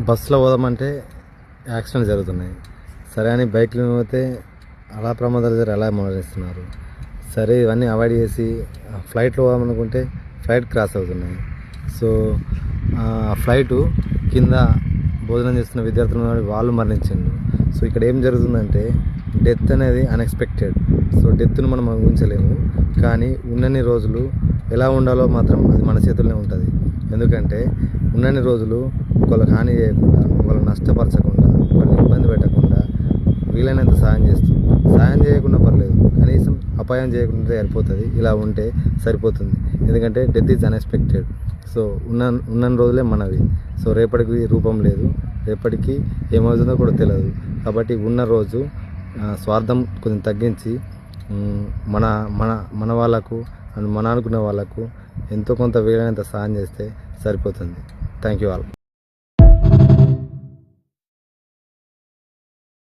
బస్సులో పోదామంటే యాక్సిడెంట్ జరుగుతున్నాయి. సరే అని బైక్లో పోతే అలా ప్రమాదాలు జరిగి అలా మరణిస్తున్నారు. సరే ఇవన్నీ అవాయిడ్ చేసి ఫ్లైట్లో పోదామనుకుంటే ఫ్లైట్ క్రాస్ అవుతున్నాయి. సో ఫ్లైటు కింద భోజనం చేస్తున్న విద్యార్థులు వాళ్ళు మరణించిండ్రు. సో ఇక్కడ ఏం జరుగుతుందంటే డెత్ అనేది అన్ఎక్స్పెక్టెడ్. సో డెత్ను మనం ఊహించలేము, కానీ ఉన్నన్ని రోజులు ఎలా ఉండాలో మాత్రం అది మన చేతుల్లోనే ఉంటుంది. ఎందుకంటే ఉన్నన్ని రోజులు ఒకళ్ళకి హాని చేయకుండా, ఒకళ్ళని నష్టపరచకుండా, ఒకళ్ళని ఇబ్బంది పెట్టకుండా వీలైనంత సాయం చేయకుండా పర్లేదు, కనీసం అపాయం చేయకుండా సరిపోతుంది. ఇలా ఉంటే సరిపోతుంది. ఎందుకంటే డెత్ ఈజ్ అన్ఎక్స్పెక్టెడ్. సో ఉన్న రోజులే మనవి. సో రేపటికి రూపం లేదు, రేపటికి ఏమవుతుందో కూడా తెలియదు. కాబట్టి ఉన్న రోజు స్వార్థం కొంచెం తగ్గించి మన మన మన వాళ్ళకు అండ్ మన అనుకున్న వాళ్ళకు ఎంతో కొంత వీలైనంత సాయం చేస్తే సరిపోతుంది. Thank you all.